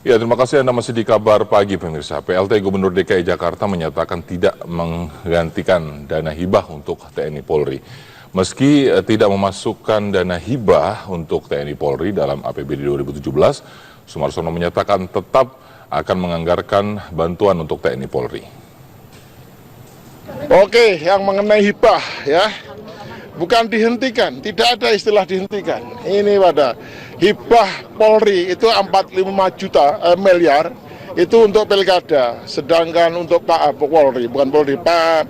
Ya, terima kasih Anda masih di Kabar Pagi pemirsa. PLT Gubernur DKI Jakarta menyatakan tidak menggantikan dana hibah untuk TNI Polri. Meski tidak memasukkan dana hibah untuk TNI Polri dalam APBD 2017, Sumarsono menyatakan tetap akan menganggarkan bantuan untuk TNI Polri. Oke, yang mengenai hibah ya, bukan dihentikan, tidak ada istilah dihentikan. Ini pada hibah Polri itu 45 miliar itu untuk pilkada, sedangkan untuk Pak Polri, bukan Polri, Pak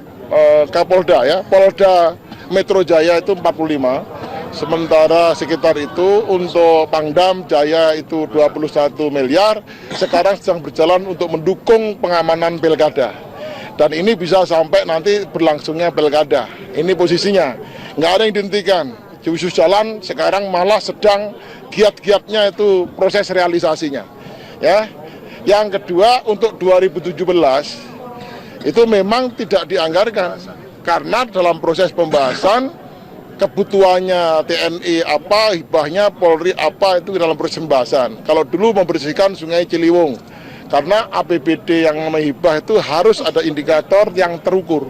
Kapolda ya, Polda Metro Jaya itu 45. Sementara sekitar itu untuk Pangdam Jaya itu 21 miliar, sekarang sedang berjalan untuk mendukung pengamanan pilkada. Dan ini bisa sampai nanti berlangsungnya pilkada. Ini posisinya, nggak ada yang dihentikan. Khusus jalan sekarang malah sedang giat-giatnya itu proses realisasinya. Ya, yang kedua untuk 2017 itu memang tidak dianggarkan karena dalam proses pembahasan kebutuhannya TNI apa, hibahnya Polri apa itu dalam proses pembahasan. Kalau dulu membersihkan Sungai Ciliwung, karena APBD yang menghibah itu harus ada indikator yang terukur.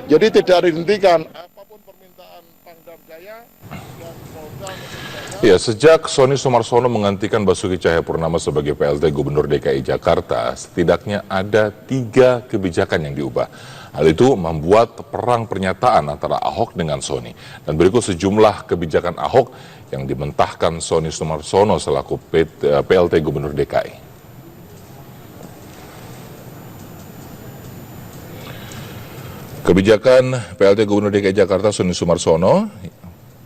Jadi tidak dihentikan apapun permintaan Pangdam Jaya dan Polda. Ya, sejak Sony Sumarsono menggantikan Basuki Cahayapurnama sebagai PLT Gubernur DKI Jakarta, setidaknya ada 3 kebijakan yang diubah. Hal itu membuat perang pernyataan antara Ahok dengan Sony. Dan berikut sejumlah kebijakan Ahok yang dimentahkan Sony Sumarsono selaku PLT Gubernur DKI. Kebijakan PLT Gubernur DKI Jakarta Sony Sumarsono,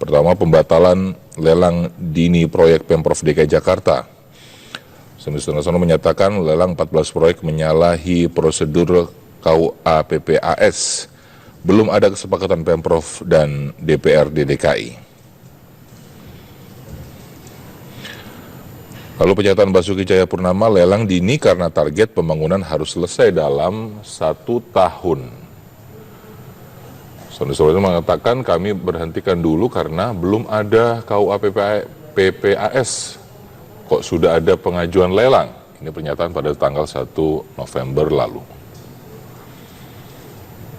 pertama pembatalan lelang dini proyek Pemprov DKI Jakarta. Sony Sumarsono menyatakan lelang 14 proyek menyalahi prosedur KUA PPAS. Belum ada kesepakatan Pemprov dan DPRD DKI. Lalu pernyataan Basuki Cahayapurnama, lelang dini karena target pembangunan harus selesai dalam 1 tahun. Sony Sumarsono mengatakan kami berhentikan dulu karena belum ada KUA PPAS. Kok sudah ada pengajuan lelang? Ini pernyataan pada tanggal 1 November lalu.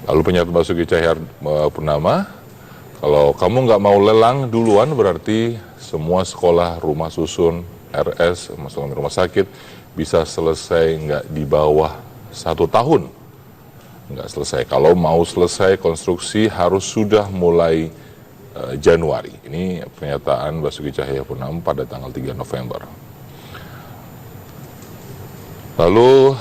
Lalu pernyataan Basuki Cahayapurnama, kalau kamu nggak mau lelang duluan berarti semua sekolah, rumah susun, RS, masuk rumah sakit bisa selesai nggak di bawah 1 tahun. Nggak selesai. Kalau mau selesai konstruksi harus sudah mulai Januari. Ini pernyataan Basuki Cahayapurnama pada tanggal 3 November. Lalu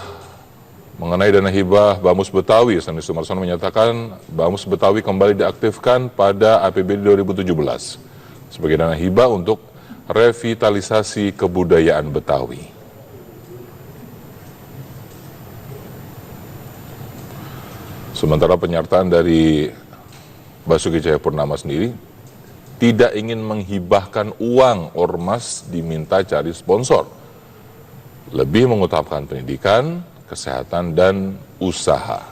mengenai dana hibah Bamus Betawi, Sony Sumarsono menyatakan Bamus Betawi kembali diaktifkan pada APBD 2017 sebagai dana hibah untuk revitalisasi kebudayaan Betawi. Sementara pernyataan dari Basuki Cahayapurnama sendiri tidak ingin menghibahkan uang, ormas diminta cari sponsor. Lebih mengutamakan pendidikan, kesehatan, dan usaha.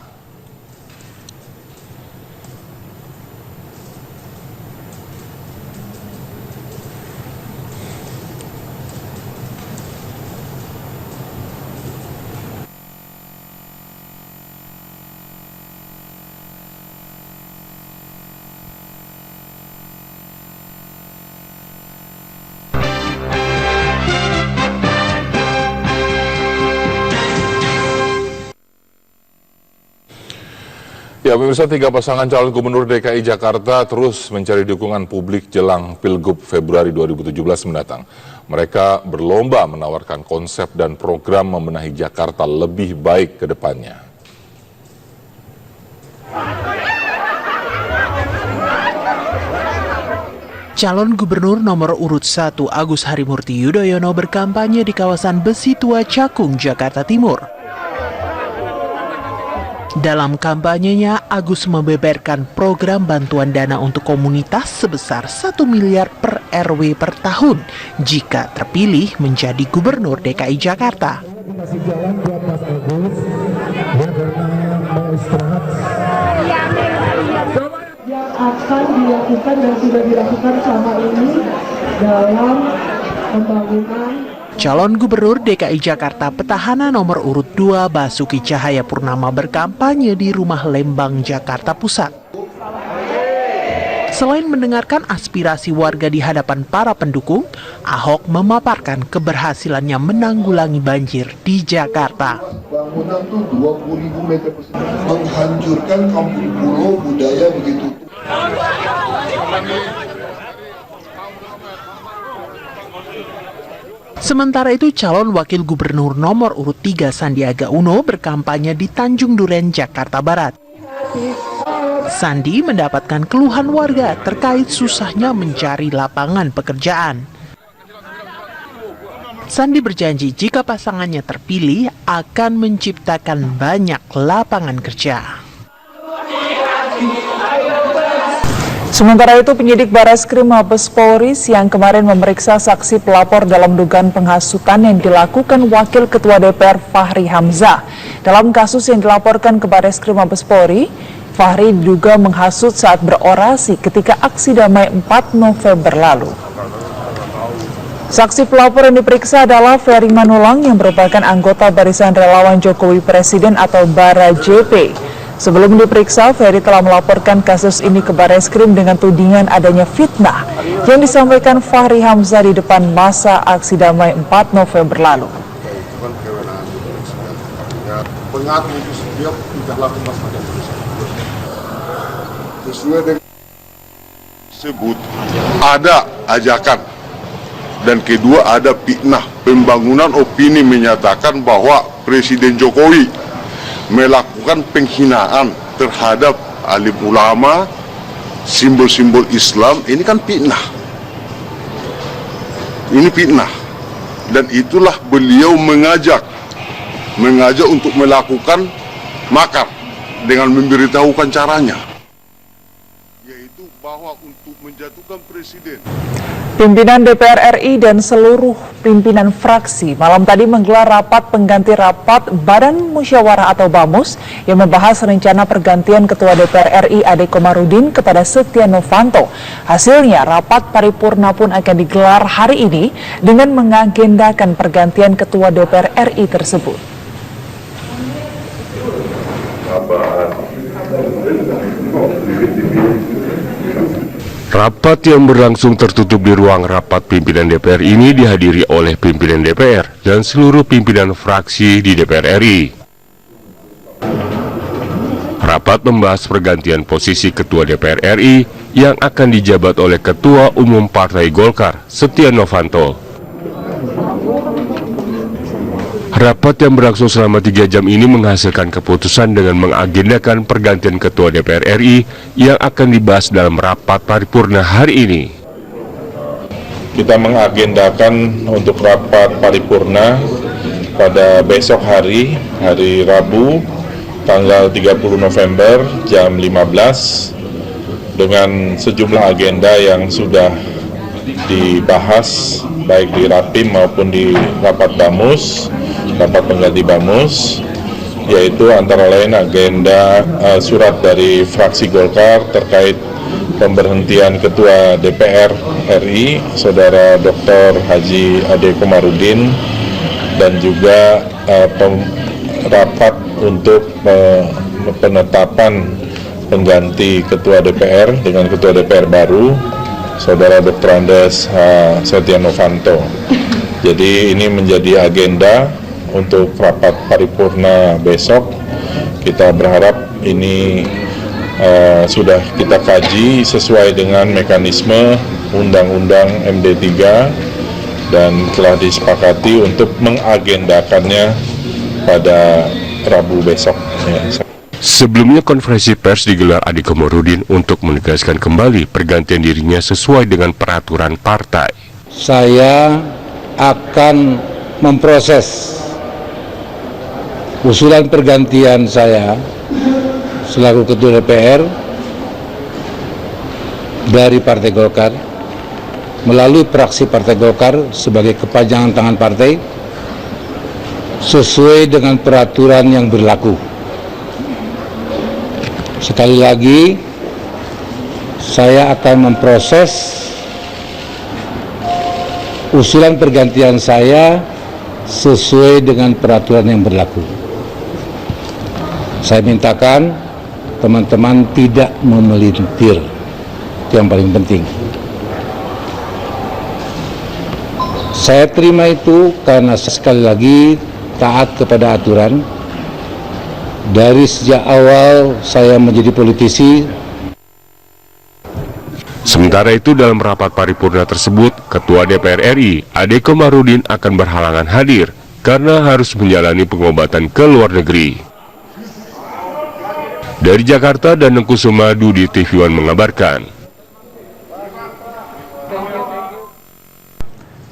Ya, pemirsa, 3 pasangan calon gubernur DKI Jakarta terus mencari dukungan publik jelang Pilgub Februari 2017 mendatang. Mereka berlomba menawarkan konsep dan program membenahi Jakarta lebih baik ke depannya. Calon Gubernur nomor urut 1 Agus Harimurti Yudhoyono berkampanye di kawasan Besi Tua Cakung, Jakarta Timur. Dalam kampanyenya, Agus membeberkan program bantuan dana untuk komunitas sebesar 1 miliar per RW per tahun jika terpilih menjadi Gubernur DKI Jakarta. Kasih jalan buat Mas Agus, ya karena mau istirahat. Yang akan dilakukan dan sudah dilakukan selama ini dalam pembangunan Calon Gubernur DKI Jakarta petahana nomor urut 2 Basuki Cahayapurnama berkampanye di Rumah Lembang, Jakarta Pusat. Selain mendengarkan aspirasi warga di hadapan para pendukung, Ahok memaparkan keberhasilannya menanggulangi banjir di Jakarta. Bangunan tuh 20.000 meter persegi, menghancurkan kampung pulau budaya begitu. Sementara itu, calon wakil gubernur nomor urut 3 Sandiaga Uno berkampanye di Tanjung Duren, Jakarta Barat. Sandi mendapatkan keluhan warga terkait susahnya mencari lapangan pekerjaan. Sandi berjanji jika pasangannya terpilih akan menciptakan banyak lapangan kerja. Sementara itu, penyidik Bareskrim Mabes Polri yang kemarin memeriksa saksi pelapor dalam dugaan penghasutan yang dilakukan Wakil Ketua DPR Fahri Hamzah. Dalam kasus yang dilaporkan ke Bareskrim Mabes Polri, Fahri diduga menghasut saat berorasi ketika aksi damai 4 November lalu. Saksi pelapor yang diperiksa adalah Ferry Manulang yang merupakan anggota Barisan Relawan Jokowi Presiden atau Bara JP. Sebelum diperiksa, Ferry telah melaporkan kasus ini ke Bareskrim dengan tudingan adanya fitnah yang disampaikan Fahri Hamzah di depan masa aksi damai 4 November lalu. Pengaruh itu setiap tidak laku masyarakat sesuai dengan Sebut ada ajakan dan kedua ada fitnah. Pembangunan opini menyatakan bahwa Presiden Jokowi melakukan penghinaan terhadap alim ulama, simbol-simbol Islam. Ini kan fitnah. Ini fitnah. Dan itulah beliau mengajak untuk melakukan makar dengan memberitahukan caranya, yaitu bahwa untuk menjatuhkan presiden. Pimpinan DPR RI dan seluruh pimpinan fraksi malam tadi menggelar rapat pengganti rapat Badan Musyawarah atau BAMUS yang membahas rencana pergantian Ketua DPR RI Ade Komarudin kepada Setia Novanto. Hasilnya, rapat paripurna pun akan digelar hari ini dengan mengagendakan pergantian Ketua DPR RI tersebut. Rapat yang berlangsung tertutup di ruang rapat pimpinan DPR ini dihadiri oleh pimpinan DPR dan seluruh pimpinan fraksi di DPR RI. Rapat membahas pergantian posisi Ketua DPR RI yang akan dijabat oleh Ketua Umum Partai Golkar, Setia Novanto. Rapat yang berlangsung selama 3 jam ini menghasilkan keputusan dengan mengagendakan pergantian Ketua DPR RI yang akan dibahas dalam rapat paripurna hari ini. Kita mengagendakan untuk rapat paripurna pada besok hari Rabu, tanggal 30 November jam 15 dengan sejumlah agenda yang sudah dibahas baik di Rapim maupun di rapat BAMUS, rapat pengganti BAMUS, yaitu antara lain agenda surat dari fraksi Golkar terkait pemberhentian Ketua DPR RI, Saudara Dr. Haji Ade Komarudin, dan juga rapat untuk penetapan pengganti Ketua DPR dengan Ketua DPR baru, Saudara Dr. Andes Setia Novanto. Jadi ini menjadi agenda untuk rapat paripurna besok. Kita berharap ini sudah kita kaji sesuai dengan mekanisme Undang-Undang MD3 dan telah disepakati untuk mengagendakannya pada Rabu besok. Sebelumnya konferensi pers digelar Ade Komarudin untuk menegaskan kembali pergantian dirinya sesuai dengan peraturan partai. Saya akan memproses usulan pergantian saya selaku Ketua DPR dari Partai Golkar melalui fraksi Partai Golkar sebagai kepanjangan tangan partai sesuai dengan peraturan yang berlaku. Sekali lagi, saya akan memproses usulan pergantian saya sesuai dengan peraturan yang berlaku. Saya mintakan teman-teman tidak memelintir, itu yang paling penting. Saya terima itu karena sekali lagi taat kepada aturan. Dari sejak awal saya menjadi politisi. Sementara itu dalam rapat paripurna tersebut, Ketua DPR RI, Ade Komarudin akan berhalangan hadir karena harus menjalani pengobatan ke luar negeri. Dari Jakarta, Danang Kusumadu di TV One mengabarkan.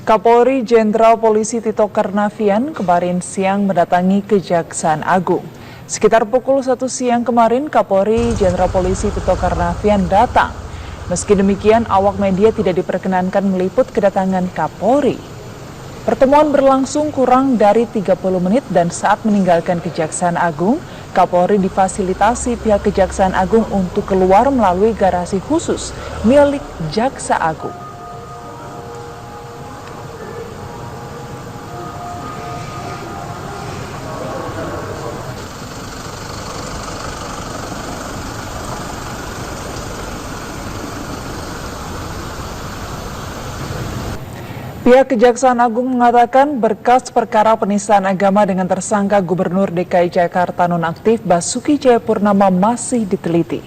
Kapolri Jenderal Polisi Tito Karnavian kemarin siang mendatangi Kejaksaan Agung. Sekitar pukul 1 siang kemarin, Kapolri Jenderal Polisi Tito Karnavian datang. Meski demikian, awak media tidak diperkenankan meliput kedatangan Kapolri. Pertemuan berlangsung kurang dari 30 menit dan saat meninggalkan Kejaksaan Agung, Kapolri difasilitasi pihak Kejaksaan Agung untuk keluar melalui garasi khusus milik Jaksa Agung. Pihak Kejaksaan Agung mengatakan berkas perkara penistaan agama dengan tersangka Gubernur DKI Jakarta nonaktif Basuki Cahayapurnama masih diteliti.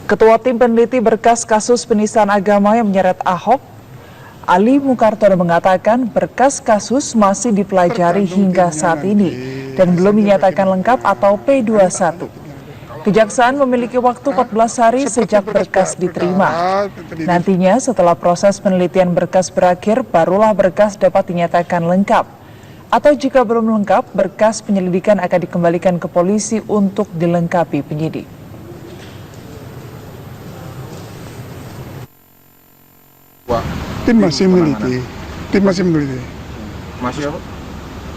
Ketua Tim Peneliti berkas kasus penistaan agama yang menyeret Ahok, Ali Mukartono mengatakan berkas kasus masih dipelajari hingga saat ini dan belum dinyatakan lengkap atau P21. Kejaksaan memiliki waktu 14 hari sejak berkas diterima. Nantinya setelah proses penelitian berkas berakhir, barulah berkas dapat dinyatakan lengkap. Atau jika belum lengkap, berkas penyelidikan akan dikembalikan ke polisi untuk dilengkapi penyidik. Tim masih meneliti. Masih apa?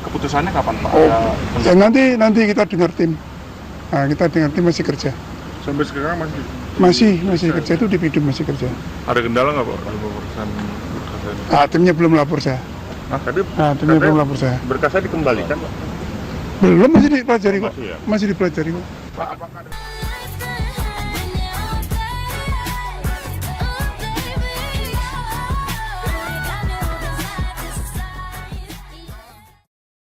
Keputusannya kapan, Pak? Ya, nanti kita dengar tim. Nah, kita dengar tim masih kerja. Sampai sekarang masih kerja, itu di Bidum masih kerja. ada kendala nggak, Pak? Urusan Timnya belum lapor saya. Timnya belum lapor saya. Berkasnya dikembalikan, Pak? Belum, masih dipelajari kok. Masih ya? Masih dipelajari kok. Pak, apakah